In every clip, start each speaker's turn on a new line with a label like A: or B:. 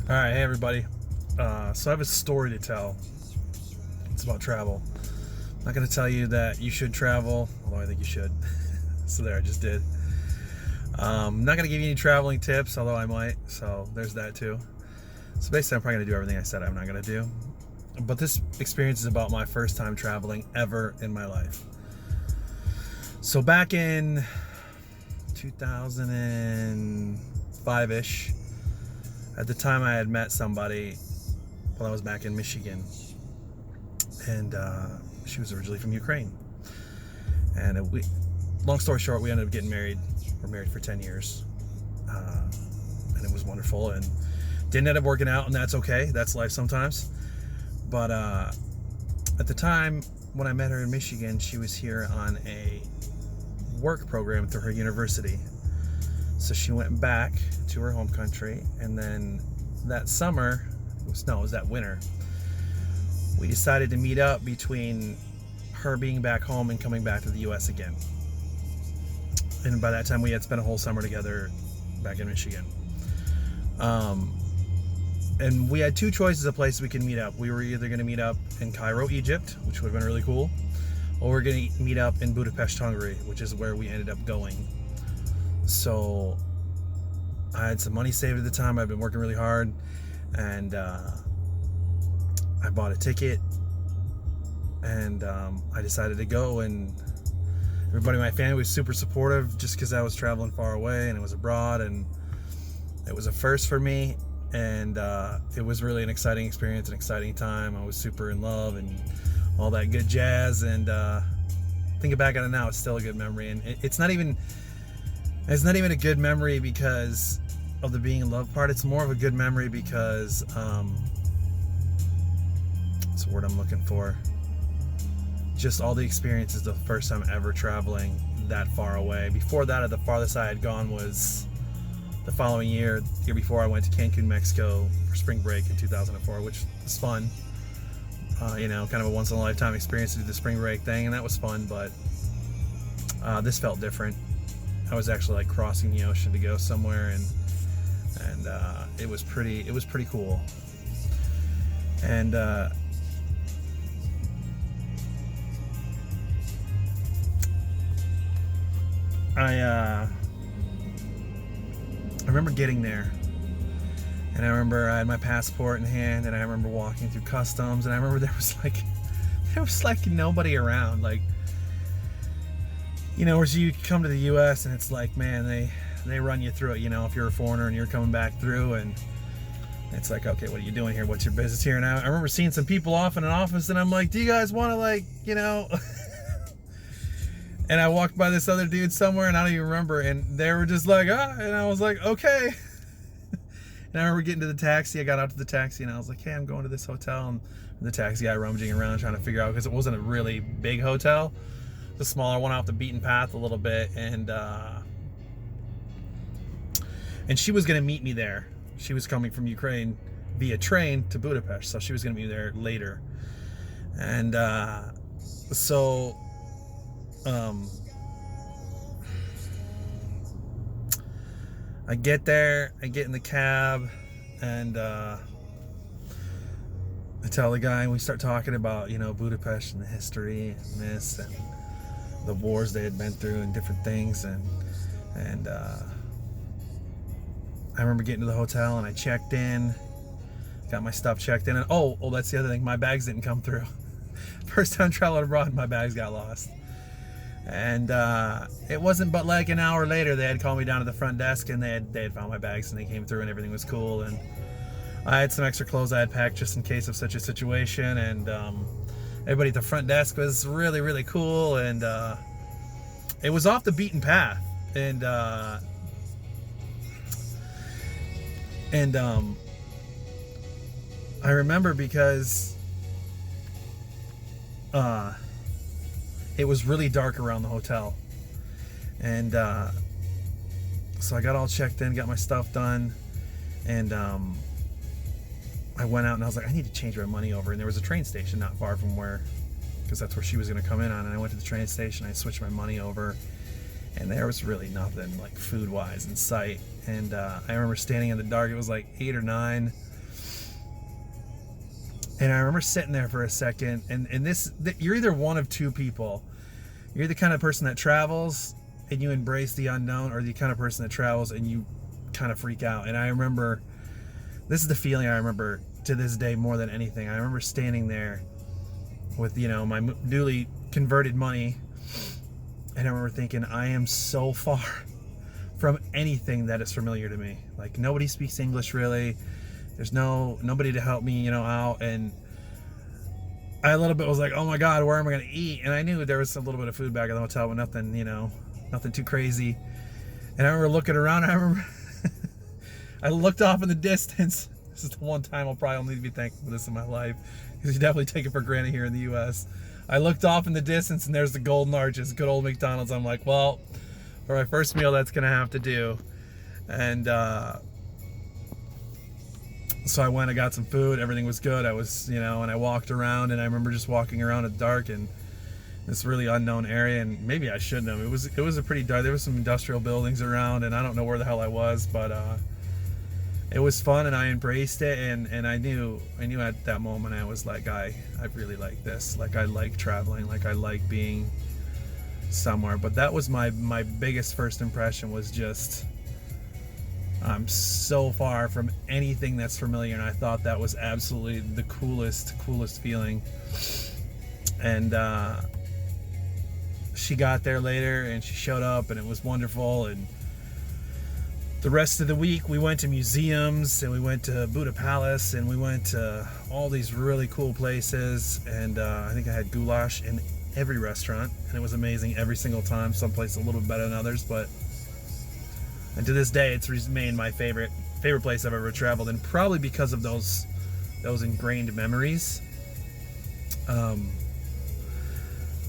A: All right, hey everybody. So I have a story to tell. It's about travel. I'm not going to tell you that you should travel, although I think you should. So there, I just did. I'm not going to give you any traveling tips, although I might. So there's that too. So basically, I'm probably going to do everything I said I'm not going to do. But this experience is about my first time traveling ever in my life. So back in 2005-ish, at the time I had met somebody while I was back in Michigan, and she was originally from Ukraine. And long story short, we ended up getting married. We're married for 10 years, and it was wonderful, and didn't end up working out, and that's okay. That's life sometimes. But at the time when I met her in Michigan, she was here on a work program through her university. So she went back to her home country, and then that summer, it was that winter, we decided to meet up between her being back home and coming back to the US again. And by that time, we had spent a whole summer together back in Michigan. And we had two choices of places we could meet up. We were either going to meet up in Cairo, Egypt, which would have been really cool, or we're going to meet up in Budapest, Hungary, which is where we ended up going. So I had some money saved at the time. I've been working really hard, and I bought a ticket, and I decided to go. And everybody in my family was super supportive, just because I was traveling far away and it was abroad, and it was a first for me. And it was really an exciting experience, an exciting time. I was super in love and all that good jazz. And thinking back on it now, it's still a good memory. And it's not even a good memory because of the being in love part. It's more of a good memory because what's the word I'm looking for? Just all the experiences the first time ever traveling that far away. Before that, the farthest I had gone was the following year. The year before, I went to Cancun, Mexico for spring break in 2004, which was fun. Kind of a once in a lifetime experience to do the spring break thing, and that was fun. But this felt different. I was actually like crossing the ocean to go somewhere, and it was pretty cool. And I remember getting there, and I remember I had my passport in hand, and I remember walking through customs, and I remember there was like nobody around. Like, whereas you come to the U.S. and it's like, man, they run you through it, if you're a foreigner and you're coming back through, and it's like, okay, what are you doing here? What's your business here? And I remember seeing some people off in an office, and I'm like, do you guys want to And I walked by this other dude somewhere, and I don't even remember, and they were just like, and I was like, okay. And I remember getting to the taxi. I got out to the taxi, and I was like, hey, I'm going to this hotel. And the taxi guy rummaging around trying to figure out, because it wasn't a really big hotel, the smaller one off the beaten path a little bit, and she was going to meet me there. She was coming from Ukraine via train to Budapest, so she was going to be there later. And so I get there, I get in the cab, and I tell the guy, and we start talking about, Budapest and the history and this and the wars they had been through and different things, and I remember getting to the hotel, and I checked in, got my stuff checked in, and oh, that's the other thing, my bags didn't come through. First time traveling abroad, my bags got lost. And it wasn't but like an hour later, they had called me down to the front desk, and they had found my bags, and they came through, and everything was cool. And I had some extra clothes I had packed just in case of such a situation. And everybody at the front desk was really, really cool, and it was off the beaten path. And I remember because it was really dark around the hotel, and so I got all checked in, got my stuff done, and I went out, and I was like, I need to change my money over. And there was a train station not far from where, because that's where she was going to come in on. And I went to the train station, I switched my money over, and there was really nothing like food wise in sight. And I remember standing in the dark. It was like 8 or 9, And I remember sitting there for a second, and you're either one of two people. You're the kind of person that travels and you embrace the unknown, or the kind of person that travels and you kind of freak out. And I remember, this is the feeling I remember to this day more than anything. I remember standing there with, you know, my newly converted money, and I remember thinking, I am so far from anything that is familiar to me. Like, nobody speaks English really. There's nobody to help me, you know, out. And I a little bit was like, oh my God, where am I going to eat? And I knew there was a little bit of food back at the hotel, but nothing, you know, nothing too crazy. And I remember looking around, and I remember I looked off in the distance. This is the one time I'll probably only be thankful for this in my life, because you definitely take it for granted here in the U.S. I looked off in the distance, and there's the Golden Arches, good old McDonald's. I'm like, well, for my first meal, that's going to have to do. And so I went, I got some food, everything was good. I was, you know, and I walked around, and I remember just walking around in the dark in this really unknown area, and maybe I shouldn't have. It was a pretty dark, there was some industrial buildings around, and I don't know where the hell I was, but it was fun, and I embraced it, and I knew at that moment, I was like, I really like this. Like, I like traveling, like I like being somewhere. But that was my biggest first impression, was just, I'm so far from anything that's familiar, and I thought that was absolutely the coolest feeling. And she got there later, and she showed up, and it was wonderful. And the rest of the week, we went to museums, and we went to Buddha Palace, and we went to all these really cool places. And I think I had goulash in every restaurant, and it was amazing every single time. Some places a little bit better than others, but and to this day, it's remained my favorite place I've ever traveled, and probably because of those ingrained memories.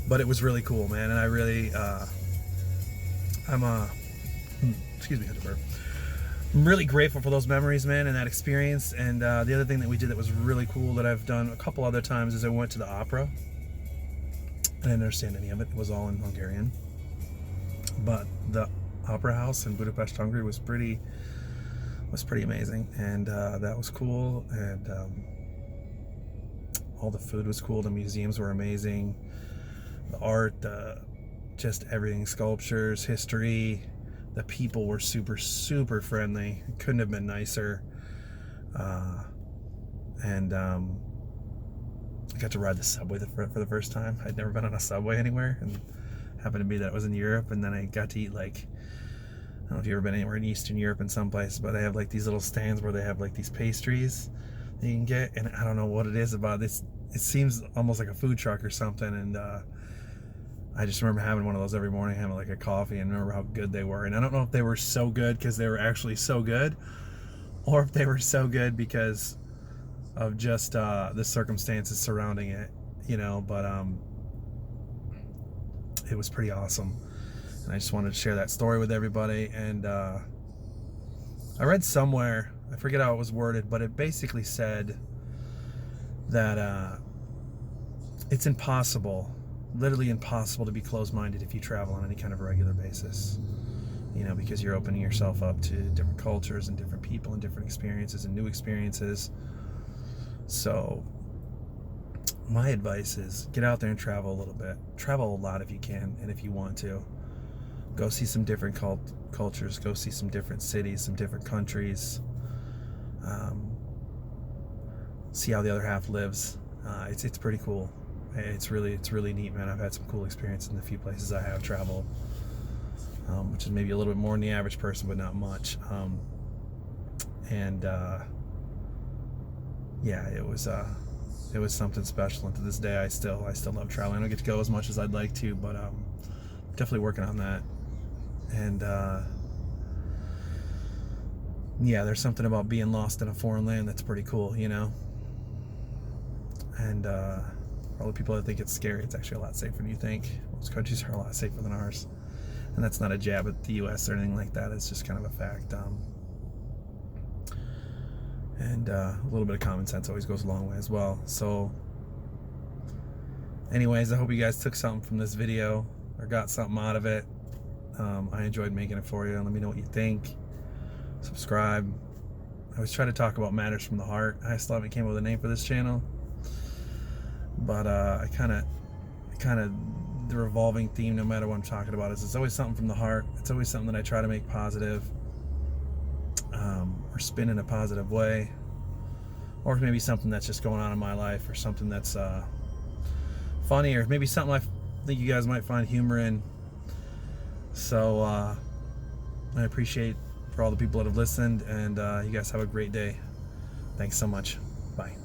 A: But it was really cool, man, and I really, excuse me, I had to burp. I'm really grateful for those memories, man, and that experience. And the other thing that we did that was really cool that I've done a couple other times is I went to the opera. I didn't understand any of it. It was all in Hungarian. But the opera house in Budapest, Hungary was pretty amazing, and that was cool. And all the food was cool. The museums were amazing. The art, just everything, sculptures, history. The people were super friendly. It couldn't have been nicer. And I got to ride the subway for the first time. I'd never been on a subway anywhere, and happened to be that it was in Europe. And then I got to eat, like, I don't know if you've ever been anywhere in Eastern Europe in some places, but they have like these little stands where they have like these pastries that you can get, and I don't know what it is about this. It seems almost like a food truck or something, and I just remember having one of those every morning, having like a coffee, and remember how good they were. And I don't know if they were so good because they were actually so good, or if they were so good because of just the circumstances surrounding it, you know. But it was pretty awesome, and I just wanted to share that story with everybody. And I read somewhere, I forget how it was worded, but it basically said that it's impossible, literally impossible, to be closed-minded if you travel on any kind of a regular basis, you know, because you're opening yourself up to different cultures and different people and different experiences and new experiences. So my advice is get out there and travel a little bit. Travel a lot if you can, and if you want to. Go see some different cultures. Go see some different cities, some different countries. See how the other half lives. It's pretty cool. It's really neat, man. I've had some cool experiences in the few places I have traveled, which is maybe a little bit more than the average person, but not much. Yeah, it was something special, and to this day I still love traveling. I don't get to go as much as I'd like to, but definitely working on that. And yeah, there's something about being lost in a foreign land that's pretty cool, you know. And for all the people that think it's scary, it's actually a lot safer than you think. Most countries are a lot safer than ours, and that's not a jab at the U.S. or anything like that. It's just kind of a fact. And a little bit of common sense always goes a long way as well. So anyways, I hope you guys took something from this video or got something out of it. I enjoyed making it for you. Let me know what you think. Subscribe. I always try to talk about matters from the heart. I still haven't came up with a name for this channel. But I kind of the revolving theme, no matter what I'm talking about, is it's always something from the heart. It's always something that I try to make positive, or spin in a positive way, or maybe something that's just going on in my life, or something that's funny, or maybe something I think you guys might find humor in. So I appreciate for all the people that have listened, and you guys have a great day. Thanks so much. Bye.